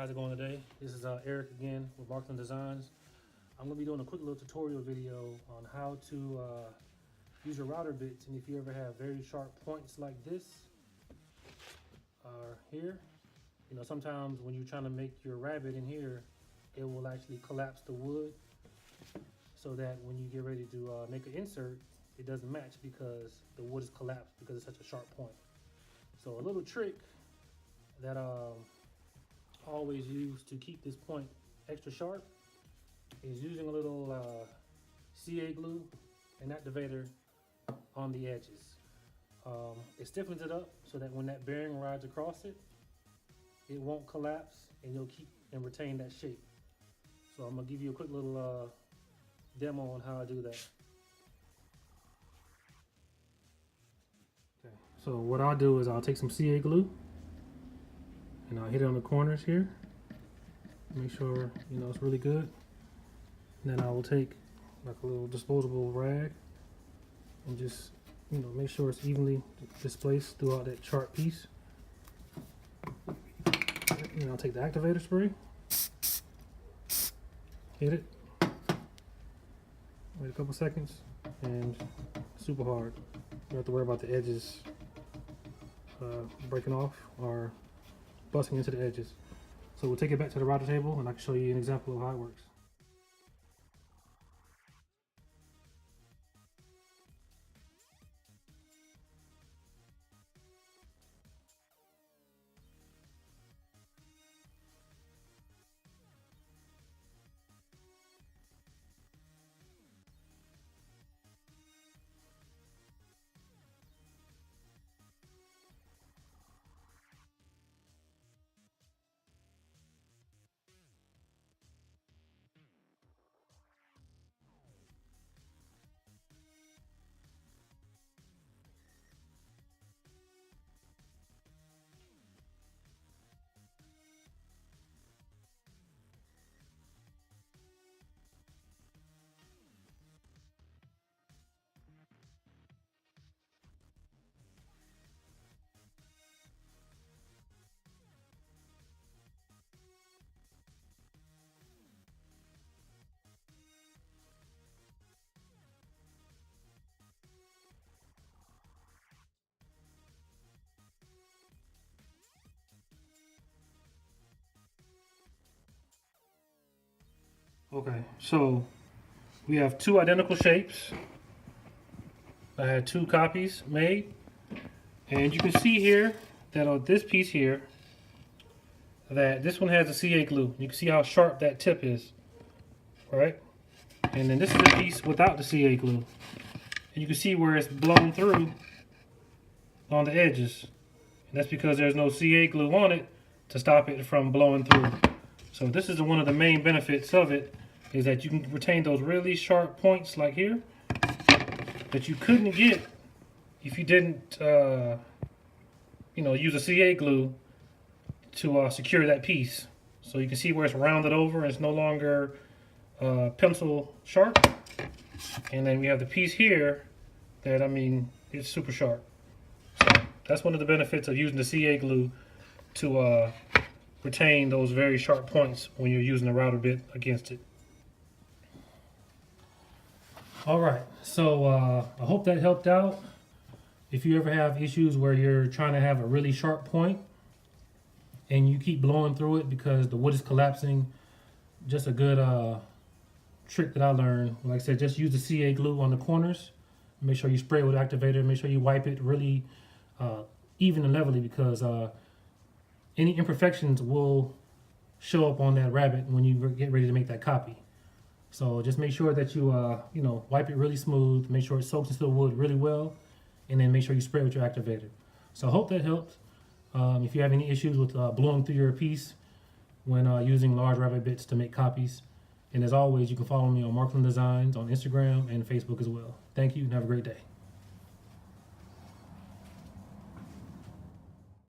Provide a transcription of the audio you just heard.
how's it going today? This is Eric again with Markland Designs. I'm going to be doing a quick little tutorial video on how to use your router bits, and if you ever have very sharp points like this or here, you know, sometimes when you're trying to make your rabbet in here, it will actually collapse the wood so that when you get ready to make an insert, it doesn't match because the wood is collapsed because it's such a sharp point. So a little trick that I always use to keep this point extra sharp is using a little CA glue and activator on the edges. It stiffens it up so that when that bearing rides across it, it won't collapse and you'll keep and retain that shape. So I'm gonna give you a quick little demo on how I do that. Okay, so what I'll do is I'll take some CA glue and I'll hit it on the corners here. Make sure, you know, it's really good. And then I will take like a little disposable rag and just, you know, make sure it's evenly displaced throughout that sharp piece. And I'll take the activator spray, hit it, wait a couple seconds, and super hard. You don't have to worry about the edges breaking off or busting into the edges. So we'll take it back to the router table and I can show you an example of how it works. Okay, so we have two identical shapes. I had two copies made, and you can see here that on this piece here, that this one has the CA glue. You can see how sharp that tip is, right? And then this is the piece without the CA glue. And you can see where it's blown through on the edges. And that's because there's no CA glue on it to stop it from blowing through. So this is one of the main benefits of it, is that you can retain those really sharp points like here that you couldn't get if you didn't you know, use a CA glue to secure that piece. So you can see where it's rounded over and it's no longer pencil sharp. And then we have the piece here that, I mean, it's super sharp. So that's one of the benefits of using the CA glue to retain those very sharp points when you're using the router bit against it. All right, so I hope that helped out. If you ever have issues where you're trying to have a really sharp point and you keep blowing through it because the wood is collapsing, just a good trick that I learned. Like I said, just use the CA glue on the corners. Make sure you spray it with activator. Make sure you wipe it really even and levelly, because any imperfections will show up on that rabbet when you get ready to make that copy. So just make sure that you you know, wipe it really smooth. Make sure it soaks into the wood really well, and then make sure you spray it with your activator. So I hope that helped. If you have any issues with blowing through your piece when using large rabbet bits to make copies, and as always, you can follow me on Markland Designs on Instagram and Facebook as well. Thank you and have a great day.